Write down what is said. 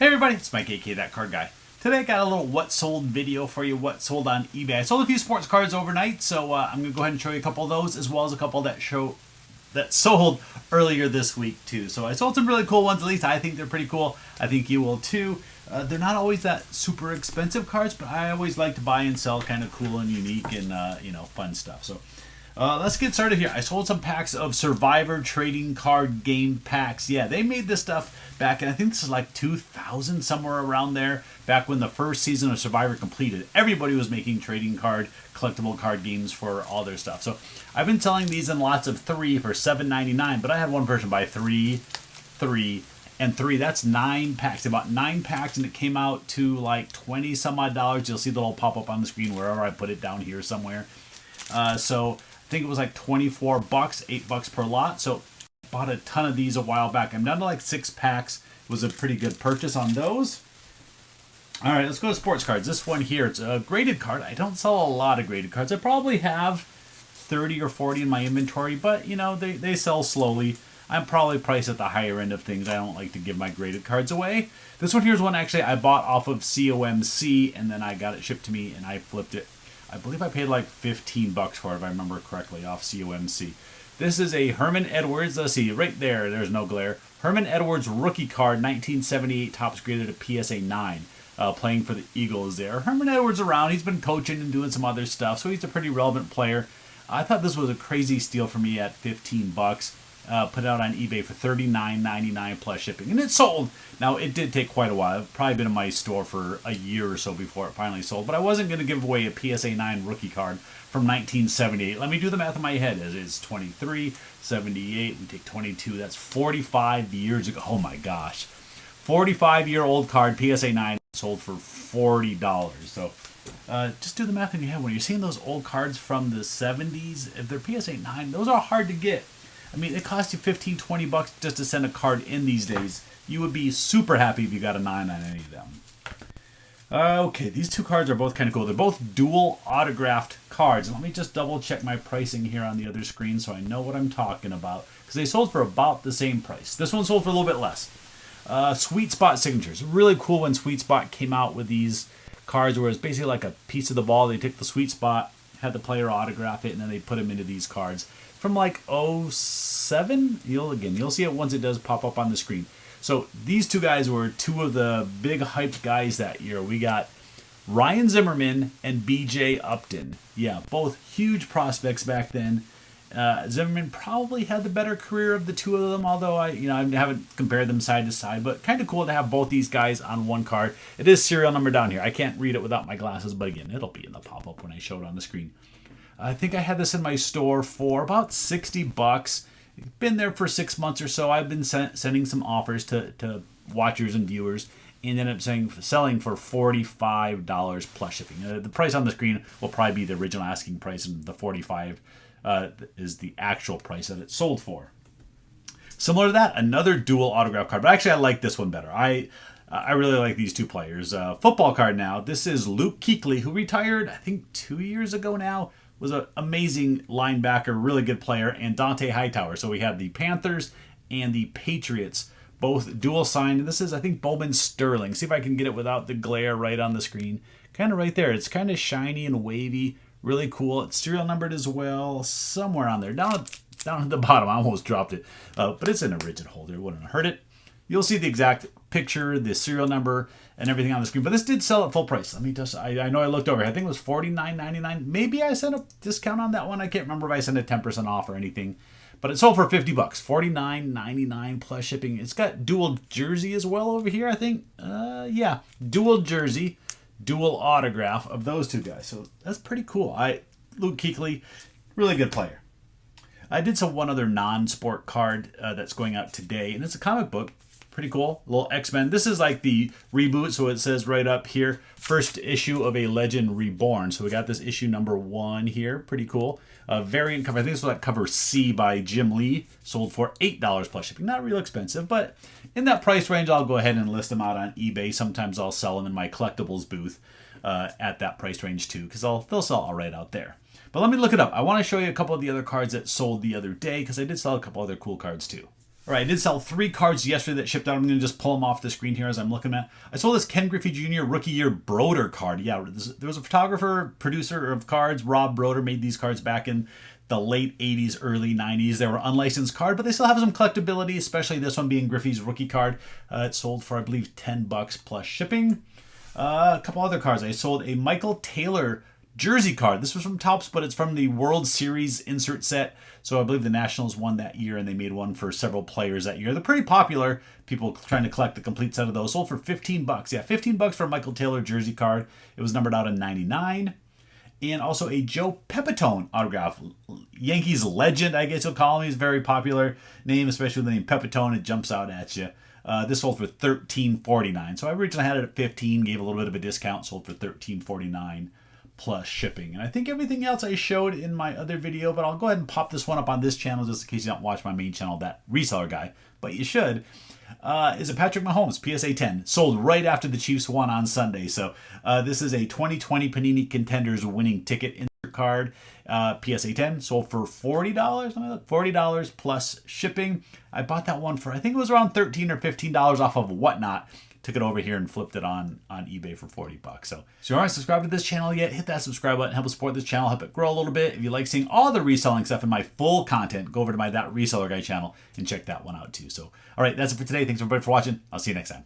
Hey everybody, it's Mike, aka That Card Guy. Today I got a little what sold video for you, what sold on eBay. I sold a few sports cards overnight, so I'm going to go ahead and show you a couple of those, as well as a couple that sold earlier this week too. So I sold some really cool ones, at least I think they're pretty cool. I think you will too. They're not always that super expensive cards, but I always like to buy and sell kind of cool and unique and fun stuff. So let's get started here. I sold some packs of Survivor trading card game packs. Yeah, they made this stuff back in, I think this is like 2000, somewhere around there, back when the first season of Survivor completed. Everybody was making trading card, collectible card games for all their stuff. So I've been selling these in lots of 3 for $7.99, but I had one person buy 3, 3, and 3. That's 9 packs. They bought 9 packs, and it came out to like 20 some odd dollars. You'll see the little pop up on the screen wherever I put it down here somewhere. So I think it was like 24 bucks, $8 per lot. So bought a ton of these a while back. I'm down to like 6 packs. It was a pretty good purchase on those. All right, let's go to sports cards. This one here, it's a graded card. I don't sell a lot of graded cards. I probably have 30 or 40 in my inventory, but you know, they sell slowly. I'm probably priced at the higher end of things. I don't like to give my graded cards away. This one here is one actually I bought off of COMC, and then I got it shipped to me and I flipped it. I believe I paid like 15 bucks for it, if I remember correctly, off COMC. This is a Herman Edwards. Let's see, right there, there's no glare. Herman Edwards rookie card, 1978 Topps graded a PSA 9, playing for the Eagles there. Herman Edwards around. He's been coaching and doing some other stuff, so he's a pretty relevant player. I thought this was a crazy steal for me at 15 bucks. Put it out on eBay for $39.99 plus shipping, and it sold. Now, it did take quite a while. It's probably been in my store for a year or so before it finally sold, but I wasn't going to give away a PSA 9 rookie card from 1978. Let me do the math in my head. As it's 23, 78, we take 22. That's 45 years ago. Oh my gosh. 45-year-old card, PSA 9, sold for $40. So just do the math in your head. When you're seeing those old cards from the 70s, if they're PSA 9, those are hard to get. I mean, it costs you 15, 20 bucks just to send a card in these days. You would be super happy if you got a 9 on any of them. Okay, these two cards are both kind of cool. They're both dual autographed cards. Let me just double check my pricing here on the other screen so I know what I'm talking about, because they sold for about the same price. This one sold for a little bit less. Sweet Spot signatures. Really cool when Sweet Spot came out with these cards where it's basically like a piece of the ball. They took the Sweet Spot, had the player autograph it, and then they put them into these cards. From like 07, you'll see it once it does pop up on the screen. So these two guys were two of the big hyped guys that year. We got Ryan Zimmerman and BJ Upton. Yeah, both huge prospects back then. Zimmerman probably had the better career of the two of them, although I haven't compared them side to side. But kind of cool to have both these guys on one card. It is serial number down here. I can't read it without my glasses, but again, it'll be in the pop-up when I show it on the screen. I think I had this in my store for about 60 bucks. It's been there for 6 months or so. I've been sending some offers to watchers and viewers, and ended up selling for $45 plus shipping. The price on the screen will probably be the original asking price, and the $45 is the actual price that it sold for. Similar to that, another dual autograph card, but actually I like this one better. I really like these two players. Football card now. This is Luke Kuechly, who retired, I think, 2 years ago now. Was an amazing linebacker, really good player, and Dante Hightower. So we have the Panthers and the Patriots, both dual signed. This is, I think, Bowman Sterling. See if I can get it without the glare right on the screen. Kind of right there. It's kind of shiny and wavy. Really cool. It's serial numbered as well, somewhere on there. Down at the bottom. I almost dropped it. But it's in a rigid holder. It wouldn't hurt it. You'll see the exact picture, the serial number, and everything on the screen. But this did sell at full price. Let me just, I know I looked over. I think it was $49.99. Maybe I sent a discount on that one. I can't remember if I sent a 10% off or anything. But it sold for 50 bucks. $49.99 plus shipping. It's got dual jersey as well over here, I think. Yeah, dual jersey, dual autograph of those two guys. So that's pretty cool. Luke Kuechly, really good player. I did sell one other non-sport card that's going out today, and it's a comic book. Pretty cool. A little X-Men. This is like the reboot, so it says right up here, first issue of a Legend Reborn. So we got this issue number 1 here. Pretty cool. Variant cover. I think this was like cover C by Jim Lee. Sold for $8 plus shipping. Not real expensive, but in that price range, I'll go ahead and list them out on eBay. Sometimes I'll sell them in my collectibles booth at that price range too, because they'll sell all right out there. But let me look it up. I want to show you a couple of the other cards that sold the other day, because I did sell a couple other cool cards too. All right, I did sell 3 cards yesterday that shipped out. I'm going to just pull them off the screen here as I'm looking at. I sold this Ken Griffey Jr. Rookie Year Broder card. Yeah, there was a photographer, producer of cards, Rob Broder, made these cards back in the late 80s, early 90s. They were unlicensed card, but they still have some collectability, especially this one being Griffey's rookie card. It sold for, I believe, $10 plus shipping. A couple other cards. I sold a Michael Taylor jersey card. This was from Topps, but it's from the World Series insert set. So I believe the Nationals won that year, and they made one for several players that year. They're pretty popular. People trying to collect the complete set of those. Sold for $15. Yeah, $15 for a Michael Taylor jersey card. It was numbered out in 99. And also a Joe Pepitone autograph. Yankees legend, I guess you'll call him. He's a very popular name, especially with the name Pepitone. It jumps out at you. This sold for $13.49. So I originally had it at $15, gave a little bit of a discount, sold for $13.49 plus shipping. And I think everything else I showed in my other video, but I'll go ahead and pop this one up on this channel just in case you don't watch my main channel, that reseller guy, but you should, is a Patrick Mahomes PSA 10. Sold right after the Chiefs won on Sunday. So this is a 2020 Panini Contenders winning ticket insert card. PSA 10 sold for $40, $40 plus shipping. I bought that one for, I think it was around $13 or $15 off of Whatnot. Took it over here and flipped it on eBay for $40. So if you aren't subscribed to this channel yet, hit that subscribe button, help us support this channel, help it grow a little bit. If you like seeing all the reselling stuff and my full content, go over to my That Reseller Guy channel and check that one out too. So, all right, that's it for today. Thanks everybody for watching. I'll see you next time.